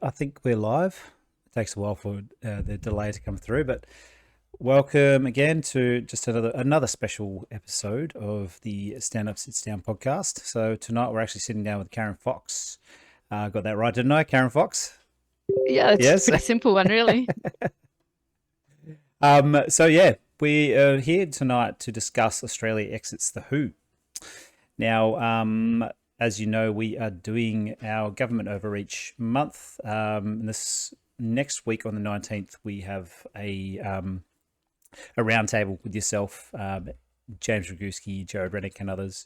I think we're live. It takes a while for the delay to come through, but welcome again to just another special episode of the Stand Up Sits Down podcast. So tonight we're actually sitting down with Karen Fox. Got that right, didn't I? Karen Fox. Yeah, it's a Yes. pretty simple one, really. So yeah, we are here tonight to discuss Australia exits the WHO. Now, as you know, we are doing our government overreach month. This next week on the 19th, we have a roundtable with yourself, James Roguski, Jared Rennick, and others.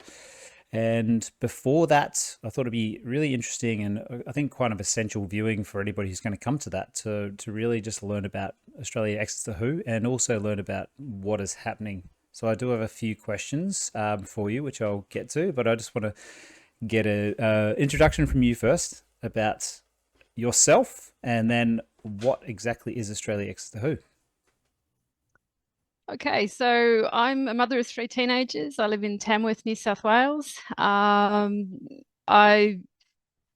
And before that, I thought it'd be really interesting and I think kind of essential viewing for anybody who's going to come to that to really just learn about Australia exits the WHO and also learn about what is happening. So I do have a few questions for you, which I'll get to, but I just want to get a introduction from you first about yourself and then what exactly is Australia exits the WHO. Okay, so I'm a mother of three teenagers. I live in Tamworth, New South Wales. I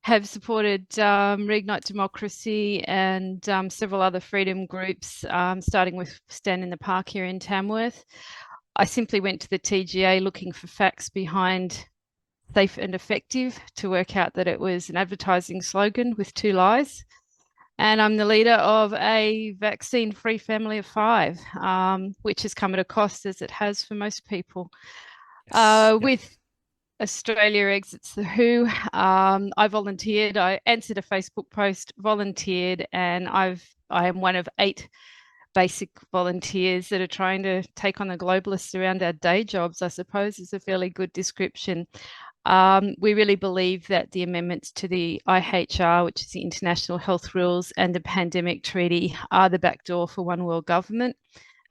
have supported Reignite Democracy and several other freedom groups, starting with Stand in the Park here in Tamworth. I simply went to the TGA looking for facts behind safe and effective to work out that it was an advertising slogan with two lies. And I'm the leader of a vaccine-free family of five, which has come at a cost as it has for most people. Yes. Yep. With Australia Exits the WHO, I volunteered. I answered a Facebook post, volunteered, and I am one of eight basic volunteers that are trying to take on the globalists around our day jobs, I suppose, is a fairly good description. We really believe that the amendments to the IHR, which is the International Health Rules, and the Pandemic Treaty are the backdoor for one world government.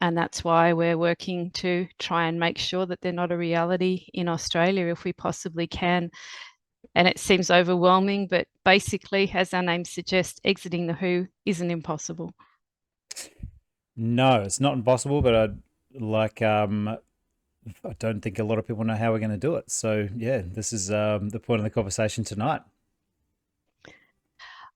And that's why we're working to try and make sure that they're not a reality in Australia if we possibly can. And it seems overwhelming, but basically, as our name suggests, exiting the WHO isn't impossible. No, it's not impossible, but I don't think a lot of people know how we're going to do it. So yeah, this is the point of the conversation tonight.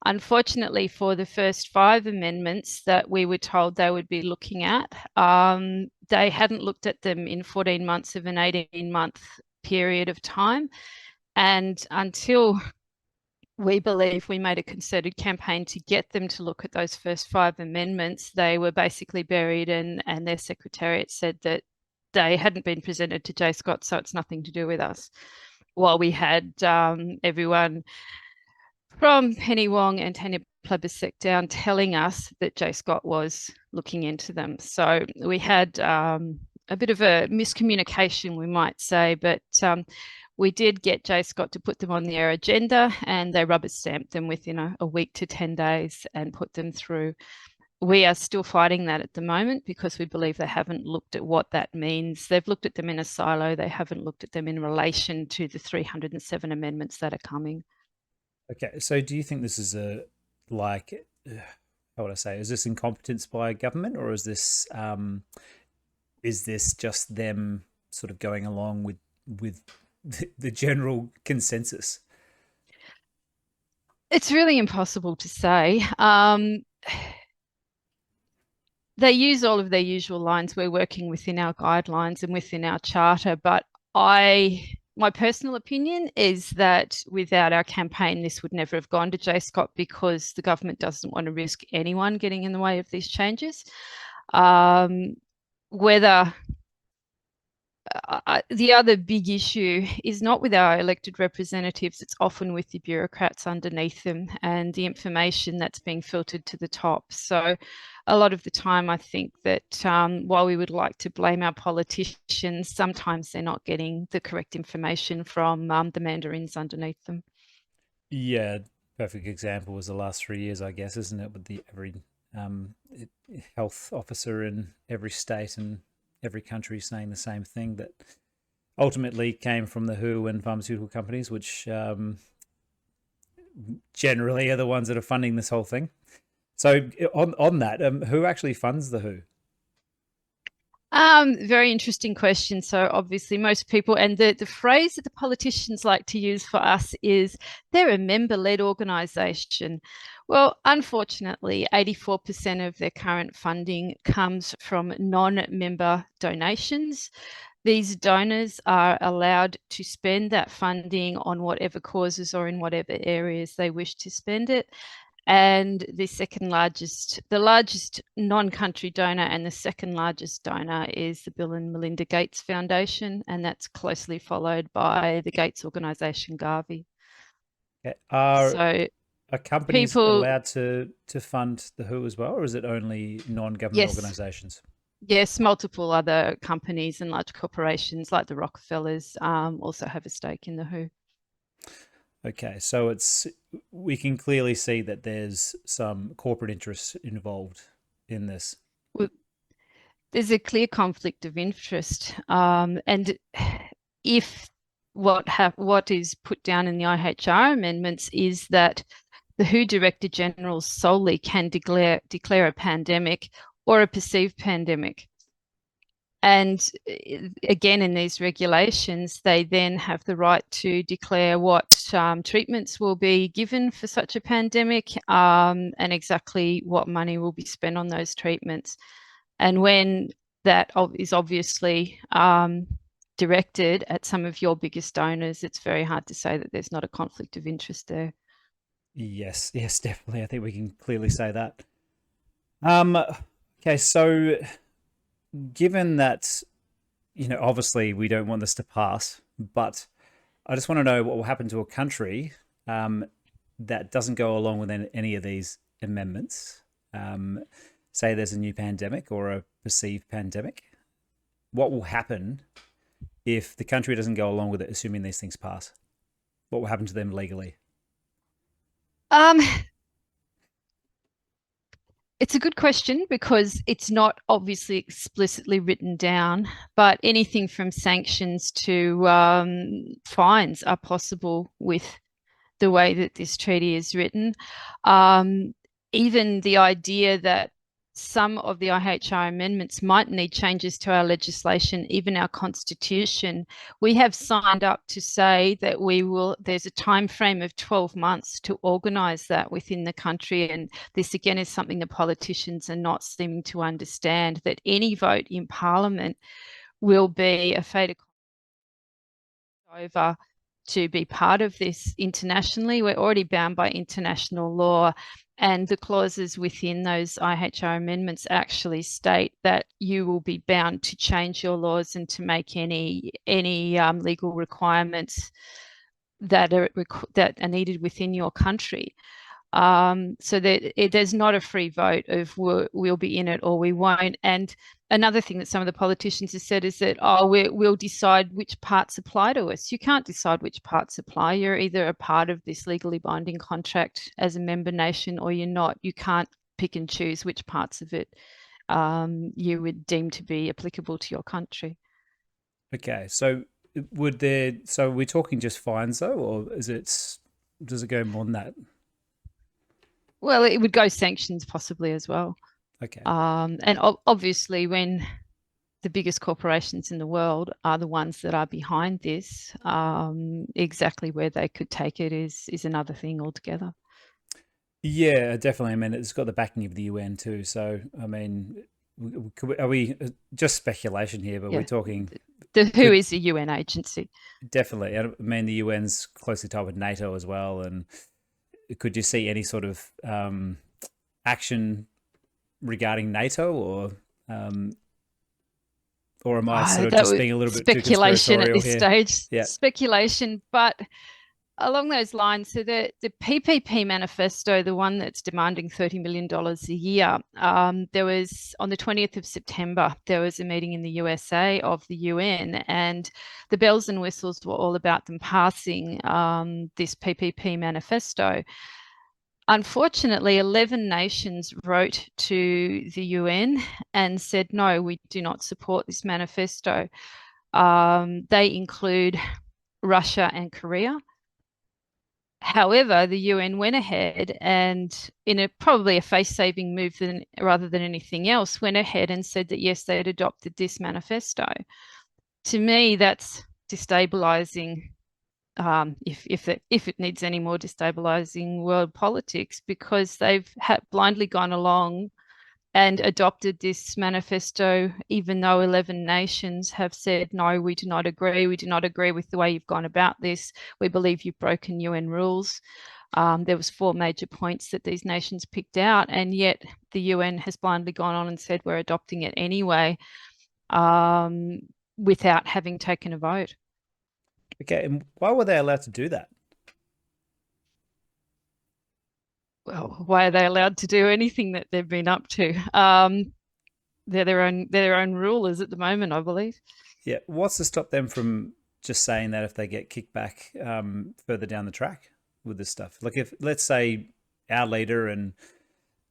Unfortunately, for the first five amendments that we were told they would be looking at, they hadn't looked at them in 14 months of an 18-month period of time. And until we believe we made a concerted campaign to get them to look at those first five amendments, they were basically buried, and their secretariat said that they hadn't been presented to Jay Scott, so it's nothing to do with us. While we had everyone from Penny Wong and Tanya Plibersek down telling us that Jay Scott was looking into them. So we had a bit of a miscommunication, we might say, but we did get Jay Scott to put them on their agenda, and they rubber stamped them within a week to 10 days and put them through. We are still fighting that at the moment because we believe they haven't looked at what that means. They've looked at them in a silo. They haven't looked at them in relation to the 307 amendments that are coming. Okay, so do you think this is how would I say? Is this incompetence by government, or is this just them sort of going along with the general consensus? It's really impossible to say. They use all of their usual lines. We're working within our guidelines and within our charter, but my personal opinion is that without our campaign, this would never have gone to Jay Scott because the government doesn't want to risk anyone getting in the way of these changes. Whether the other big issue is not with our elected representatives, it's often with the bureaucrats underneath them and the information that's being filtered to the top. So a lot of the time, I think that while we would like to blame our politicians, sometimes they're not getting the correct information from the mandarins underneath them. Yeah, perfect example was the last 3 years, I guess, isn't it? With the every um, health officer in every state and every country saying the same thing that ultimately came from the WHO and pharmaceutical companies, which generally are the ones that are funding this whole thing. So on that, who actually funds the WHO? Very interesting question. So obviously most people, and the phrase that the politicians like to use for us is they're a member-led organisation. Well, unfortunately, 84% of their current funding comes from non-member donations. These donors are allowed to spend that funding on whatever causes or in whatever areas they wish to spend it. And the largest non-country donor and the second largest donor is the Bill and Melinda Gates Foundation, and that's closely followed by the Gates organisation Gavi. Okay. Are So companies people, allowed to fund the WHO as well, or is it only non-government yes, organizations? yes, multiple other companies and large corporations like the Rockefellers also have a stake in the WHO. Okay, so it's we can clearly see that there's some corporate interests involved in this. Well, there's a clear conflict of interest, and if what is put down in the IHR amendments is that the WHO Director General solely can declare a pandemic or a perceived pandemic. And again, in these regulations, they then have the right to declare what treatments will be given for such a pandemic and exactly what money will be spent on those treatments. And when that is obviously directed at some of your biggest donors, it's very hard to say that there's not a conflict of interest there. Yes, yes, definitely. I think we can clearly say that. Okay, so given that, obviously we don't want this to pass, but I just want to know what will happen to a country that doesn't go along with any of these amendments. Um, Say there's a new pandemic or a perceived pandemic. What will happen if the country doesn't go along with it, assuming these things pass? What will happen to them legally? Um, It's a good question because it's not obviously explicitly written down, but anything from sanctions to fines are possible with the way that this treaty is written. Um, Even the idea that some of the IHR amendments might need changes to our legislation, even our constitution. We have signed up to say that there's a time frame of 12 months to organise that within the country. And this again is something the politicians are not seeming to understand, that any vote in Parliament will be a fait accompli over to be part of this internationally. We're already bound by international law, and the clauses within those IHR amendments actually state that you will be bound to change your laws and to make any legal requirements that are needed within your country. So there's not a free vote of we'll be in it or we won't. And another thing that some of the politicians have said is that, we'll decide which parts apply to us. You can't decide which parts apply. You're either a part of this legally binding contract as a member nation or you're not. You can't pick and choose which parts of it you would deem to be applicable to your country. Okay, so so we're talking just fines though, or does it go more than that? Well, it would go sanctions possibly as well. Okay. And obviously, when the biggest corporations in the world are the ones that are behind this, exactly where they could take it is another thing altogether. Yeah, definitely. I mean, it's got the backing of the UN too. So, I mean, are we just speculation here? But we're Yeah, talking the WHO could is a UN agency. definitely. I mean, the UN's closely tied with NATO as well, and could you see any sort of action regarding NATO, um, or am I sort of That just was being a little bit too speculation at conspiratorial this here? stage. Yeah. Speculation, but along those lines, so the PPP manifesto, the one that's demanding $30 million a year, there was on the 20th of September, there was a meeting in the USA of the UN, and the bells and whistles were all about them passing this PPP manifesto. Unfortunately, 11 nations wrote to the UN and said, no, we do not support this manifesto. They include Russia and Korea. However, the UN went ahead and, in a probably a face-saving move rather than anything else, went ahead and said that yes, they had adopted this manifesto. To me, that's destabilizing, if it needs any more destabilizing world politics, because they've blindly gone along and adopted this manifesto, even though 11 nations have said, no, we do not agree. We do not agree with the way you've gone about this. We believe you've broken UN rules. There was 4 major points that these nations picked out, and yet the UN has blindly gone on and said we're adopting it anyway, without having taken a vote. Okay, and why were they allowed to do that? Well, why are they allowed to do anything that they've been up to? They're their own rulers at the moment, I believe. Yeah, what's to stop them from just saying that if they get kicked back further down the track with this stuff? Like, if let's say our leader and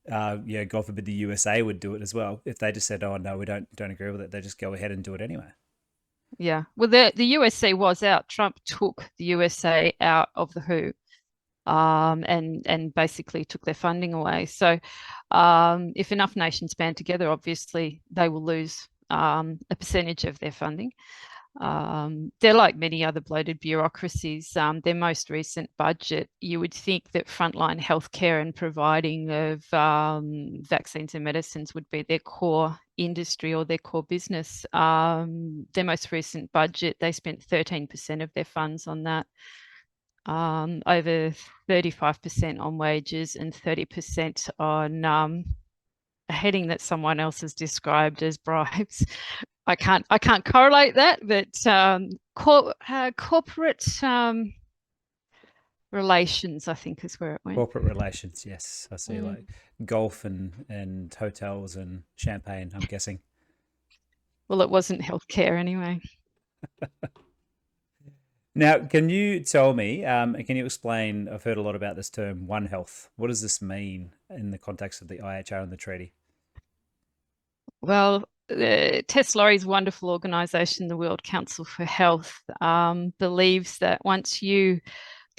yeah, God forbid the USA would do it as well. If they just said, "Oh no, we don't agree with it," they just go ahead and do it anyway. Yeah. Well, the USA was out. Trump took the USA out of the WHO, and basically took their funding away. So, if enough nations band together, obviously they will lose a percentage of their funding. They're like many other bloated bureaucracies. Their most recent budget, you would think that frontline healthcare and providing of vaccines and medicines would be their core industry or their core business. Their most recent budget, they spent 13% of their funds on that, over 35% on wages and 30% on a heading that someone else has described as bribes. I can't correlate that, but corporate relations, I think, is where it went. Corporate relations, yes, I see. Mm. Like golf and hotels and champagne, I'm guessing. Well, it wasn't healthcare anyway. Now, can you tell me, can you explain? I've heard a lot about this term, One Health. What does this mean in the context of the IHR and the treaty? Well, Tess Laurie's wonderful organisation, the World Council for Health, believes that once you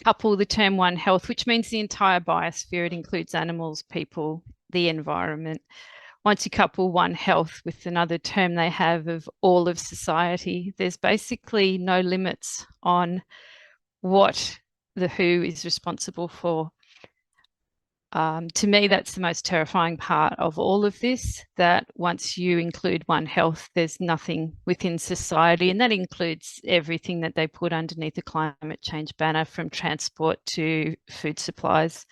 couple the term One Health, which means the entire biosphere, it includes animals, people, the environment. Once you couple One Health with another term they have of all of society, there's basically no limits on what the WHO is responsible for. To me, that's the most terrifying part of all of this, that once you include One Health, there's nothing within society, and that includes everything that they put underneath the climate change banner, from transport to food supplies,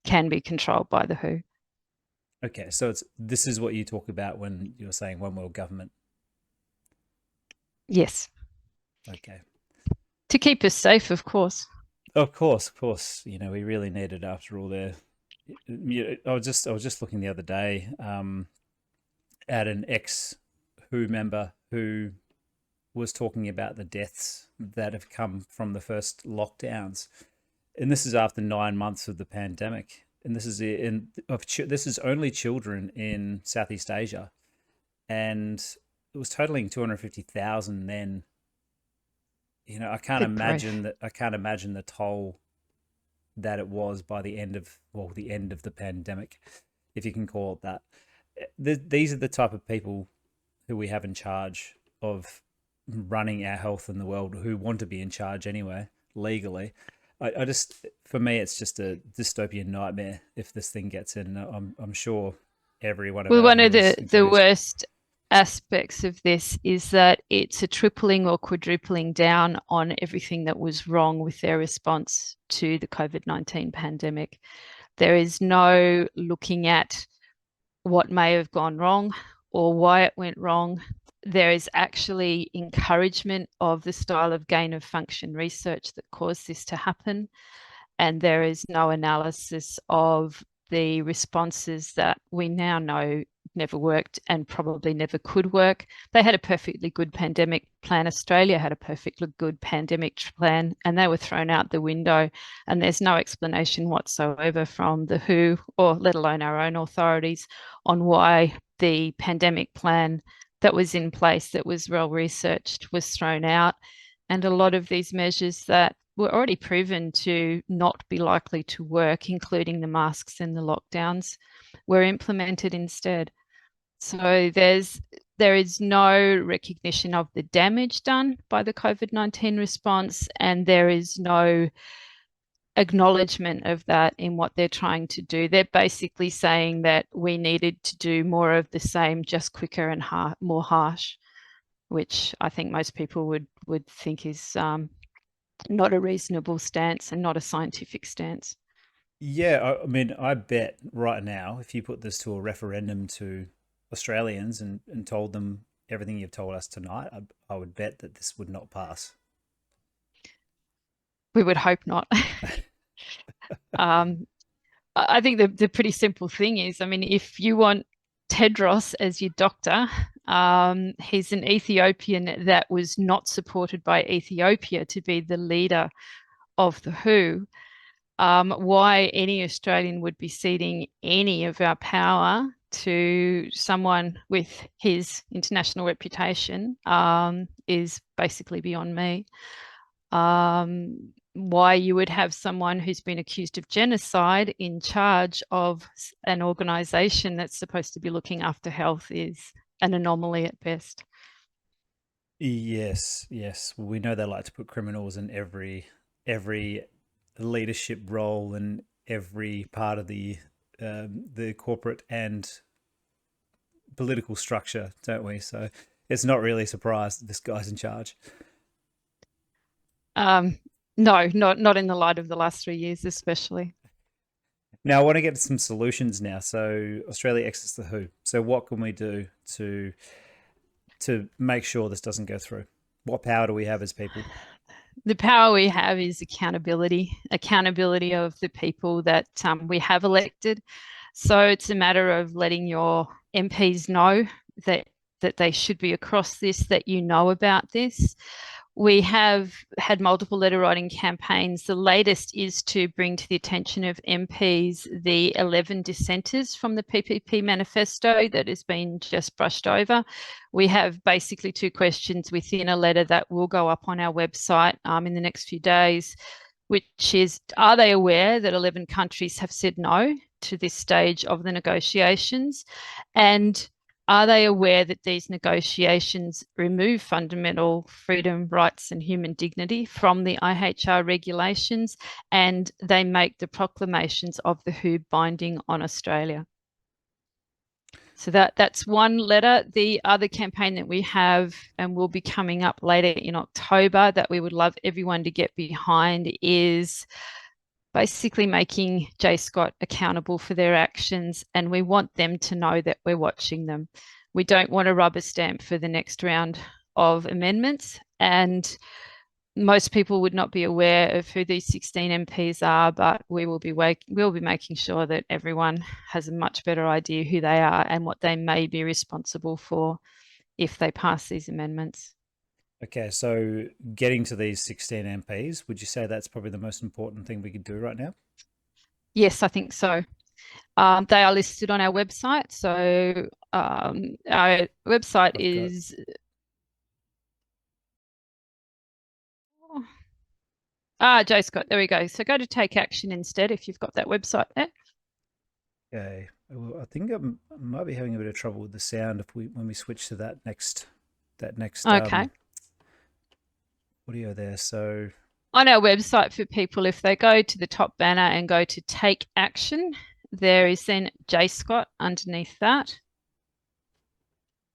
can be controlled by the WHO. Okay, so this is what you talk about when you're saying one world government. Yes, Okay. to keep us safe, of course. Of course, of course. You know, we really need it after all there. I was just looking the other day at an ex Who member who was talking about the deaths that have come from the first lockdowns, and this is after 9 months of the pandemic, and this is only children in Southeast Asia, and it was totaling 250,000 then. You know, Good grief. I can't imagine the toll that it was by the end of, well, the end of the pandemic, if you can call it that. These are the type of people who we have in charge of running our health in the world, who want to be in charge anyway, legally. I just, for me, it's just a dystopian nightmare if this thing gets in. I'm sure every one of Well, our one of viewers the agrees. worst aspects of this is that it's a tripling or quadrupling down on everything that was wrong with their response to the COVID-19 pandemic. There is no looking at what may have gone wrong or why it went wrong. There is actually encouragement of the style of gain of function research that caused this to happen. And there is no analysis of the responses that we now know never worked and probably never could work. They had a perfectly good pandemic plan. Australia had a perfectly good pandemic plan, and they were thrown out the window. And there's no explanation whatsoever from the WHO, or let alone our own authorities, on why the pandemic plan that was in place, that was well researched, was thrown out. And a lot of these measures that were already proven to not be likely to work, including the masks and the lockdowns, were implemented instead. So there is no recognition of the damage done by the COVID-19 response, and there is no acknowledgement of that in what they're trying to do. They're basically saying that we needed to do more of the same, just quicker and more harsh, which I think most people would think is not a reasonable stance and not a scientific stance. Yeah, I mean, I bet right now, if you put this to a referendum to Australians and told them everything you've told us tonight, I would bet that this would not pass. We would hope not. um, I think the pretty simple thing is, I mean, if you want Tedros as your doctor, he's an Ethiopian that was not supported by Ethiopia to be the leader of the WHO. Why any Australian would be ceding any of our power to someone with his international reputation is basically beyond me. Why you would have someone who's been accused of genocide in charge of an organization that's supposed to be looking after health is an anomaly at best. Yes, yes. Well, we know they like to put criminals in every leadership role and every part of the corporate and political structure, don't we? So it's not really a surprise that this guy's in charge. Um, no, not in the light of the last 3 years, especially. Now I want to get to some solutions now. So Australia exits the WHO. So what can we do to make sure this doesn't go through? What power do we have as people? The power we have is accountability of the people that we have elected. So it's a matter of letting your MPs know that they should be across this, that you know about this. We have had multiple letter writing campaigns. The latest is to bring to the attention of MPs the 11 dissenters from the PPP manifesto that has been just brushed over. We have basically 2 questions within a letter that will go up on our website in the next few days, which is, are they aware that 11 countries have said no to this stage of the negotiations? And are they aware that these negotiations remove fundamental freedom, rights, and human dignity from the IHR regulations, and they make the proclamations of the WHO binding on Australia? So that's one letter. The other campaign that we have and will be coming up later in October that we would love everyone to get behind is basically making J. Scott accountable for their actions, and we want them to know that we're watching them. We don't want a rubber stamp for the next round of amendments, and most people would not be aware of who these 16 MPs are, but we'll be making sure that everyone has a much better idea who they are and what they may be responsible for if they pass these amendments. Okay, so getting to these 16 MPs, would you say that's probably the most important thing we could do right now? Yes, I think so. They are listed on our website. So our website I've got is J. Scott. There we go. So go to Take Action instead if you've got that website there. Okay. Well, I think I might be having a bit of trouble with the sound if we when we switch to that next Okay. audio there. So On our website for people, if they go to the top banner and go to Take Action, there is then J. Scott underneath that.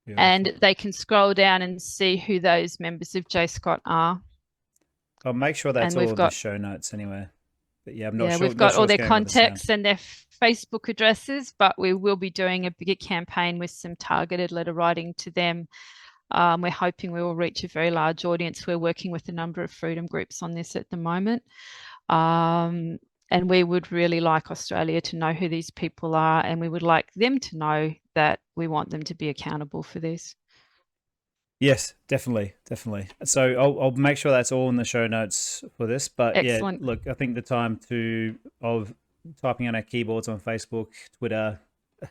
beautiful. And they can scroll down and see who those members of J. Scott are. I'll make sure that's And all we've in the got show notes anyway. But yeah, I'm not Yeah, sure we've not got sure all what's their going on with the sound. contacts and their Facebook addresses, but we will be doing a bigger campaign with some targeted letter writing to them. We're hoping we will reach a very large audience. We're working with a number of freedom groups on this at the moment. And we would really like Australia to know who these people are, and we would like them to know that we want them to be accountable for this. Yes, definitely, definitely. So I'll make sure that's all in the show notes for this. But yeah, Excellent. look, I think the time to of typing on our keyboards on Facebook, Twitter,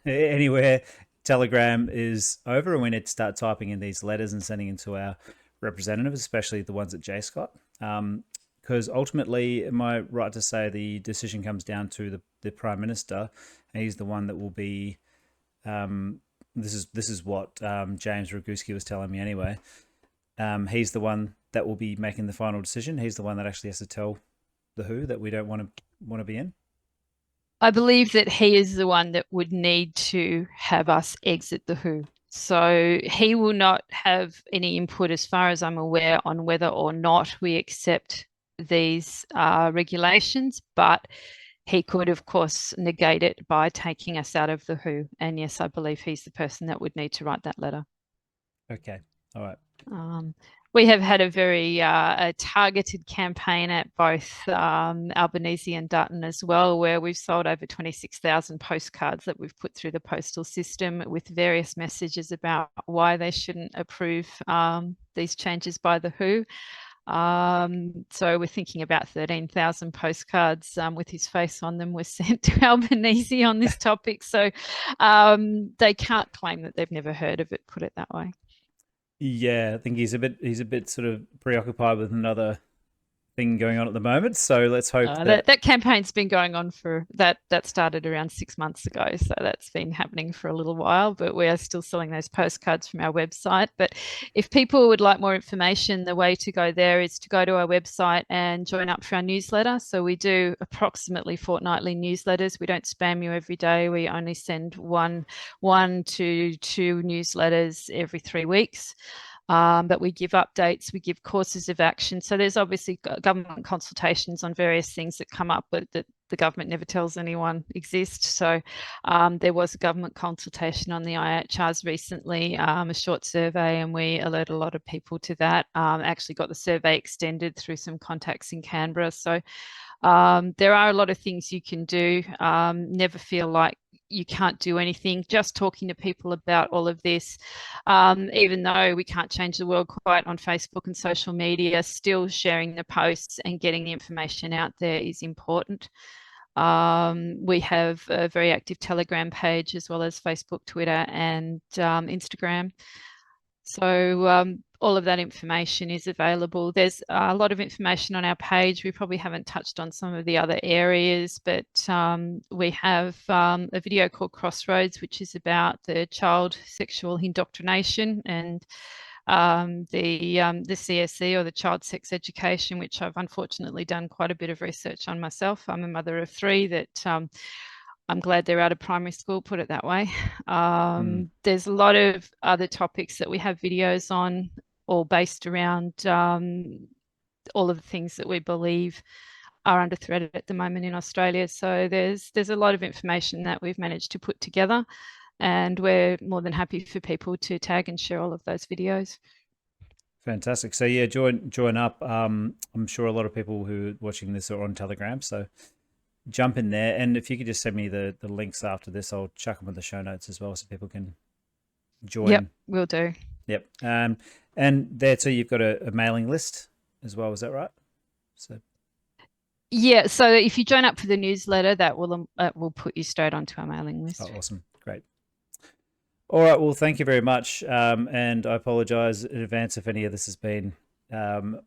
anywhere, Telegram is over, and we need to start typing in these letters and sending them to our representatives, especially the ones at J Scott. Because ultimately, am I right to say the decision comes down to the Prime Minister, and he's the one that will be. Um, this is what James Roguski was telling me anyway. He's the one that will be making the final decision. He's the one that actually has to tell the WHO that we don't want to be in. I believe that he is the one that would need to have us exit the WHO. So he will not have any input, as far as I'm aware, on whether or not we accept these regulations, but he could, of course, negate it by taking us out of the WHO. And yes, I believe he's the person that would need to write that letter. Okay, all right. Um, we have had a very a targeted campaign at both Albanese and Dutton as well, where we've sold over 26,000 postcards that we've put through the postal system with various messages about why they shouldn't approve these changes by the WHO. So we're thinking about 13,000 postcards with his face on them were sent to Albanese on this topic. So they can't claim that they've never heard of it, put it that way. Yeah, I think he's a bit sort of preoccupied with another thing going on at the moment. So let's hope that. That campaign's been going on for that started around 6 months ago, so that's been happening for a little while. But we are still selling those postcards from our website. But if people would like more information, the way to go there is to go to our website and join up for our newsletter. So we do approximately fortnightly newsletters. We don't spam you every day. We only send one to two newsletters every 3 weeks. But we give updates, we give courses of action. So there's obviously government consultations on various things that come up, but that the government never tells anyone exist. So there was a government consultation on the IHRs recently, a short survey, and we alert a lot of people to that. Actually got the survey extended through some contacts in Canberra. So there are a lot of things you can do. Never feel like you can't do anything. Just talking to people about all of this, even though we can't change the world quite on Facebook and social media, still sharing the posts and getting the information out there is important. We have a very active Telegram page, as well as Facebook, Twitter, and Instagram. So all of that information is available. There's a lot of information on our page. We probably haven't touched on some of the other areas, but we have a video called Crossroads, which is about the child sexual indoctrination and the CSE, or the child sex education, which I've unfortunately done quite a bit of research on myself. I'm a mother of three that I'm glad they're out of primary school, put it that way. Mm, There's a lot of other topics that we have videos on, all based around all of the things that we believe are under threat at the moment in Australia. So there's a lot of information that we've managed to put together, and we're more than happy for people to tag and share all of those videos. fantastic. So yeah, join up. I'm sure a lot of people who are watching this are on Telegram, so jump in there. And if you could just send me the links after this, I'll chuck them in the show notes as well, so people can Yep, join. will do. Yep. And there too, you've got a mailing list as well. Is that right? So, Yeah, so if you join up for the newsletter, that will put you straight onto our mailing oh, list. awesome. Great. All right. Well, thank you very much. And I apologize in advance if any of this has been on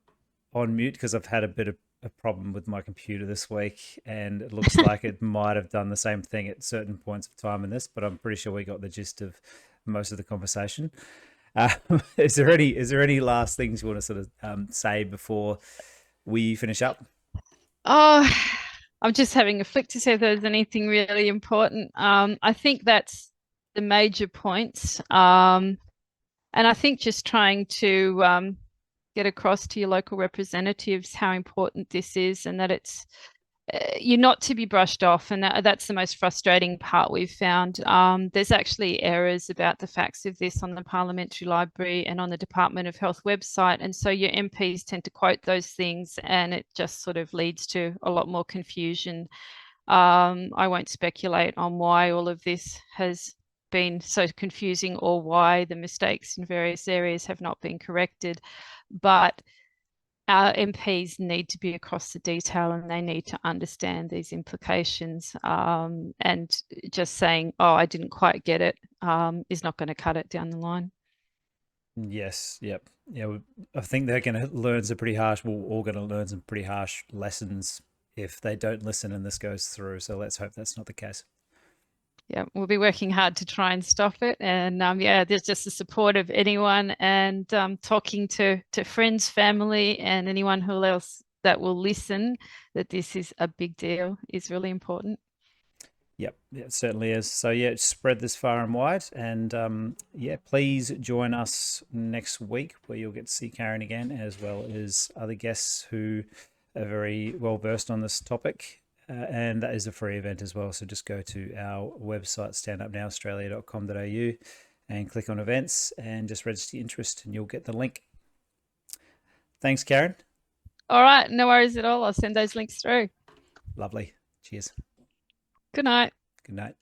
mute, because I've had a bit of a problem with my computer this week, and it looks like it might have done the same thing at certain points of time in this, but I'm pretty sure we got the gist of most of the conversation. Is there any last things you want to sort of say before we finish up? Oh, I'm just having a flick to see if there's anything really important. I think that's the major points. And I think just trying to get across to your local representatives how important this is, and that it's you're not to be brushed off, and that's the most frustrating part we've found. There's actually errors about the facts of this on the Parliamentary Library and on the Department of Health website, and so your MPs tend to quote those things, and it just sort of leads to a lot more confusion. I won't speculate on why all of this has been so confusing, or why the mistakes in various areas have not been corrected, but our MPs need to be across the detail, and they need to understand these implications. And just saying, oh, I didn't quite get it, is not going to cut it down the line. Yes, yep. Yeah, I think they're going to learn some pretty harsh, we're all going to learn some pretty harsh lessons if they don't listen and this goes through. So let's hope that's not the case. Yeah, we'll be working hard to try and stop it. And yeah, there's just the support of anyone and talking to friends, family, and anyone who else that will listen that this is a big deal is really important. Yep, it certainly is. So yeah, spread this far and wide, and yeah, please join us next week where you'll get to see Karen again, as well as other guests who are very well versed on this topic. And that is a free event as well. So just go to our website, standupnowaustralia.com.au, and click on events and just register your interest, and you'll get the link. Thanks, Karen. All right, no worries at all. I'll send those links through. Lovely. Cheers. Good night. Good night.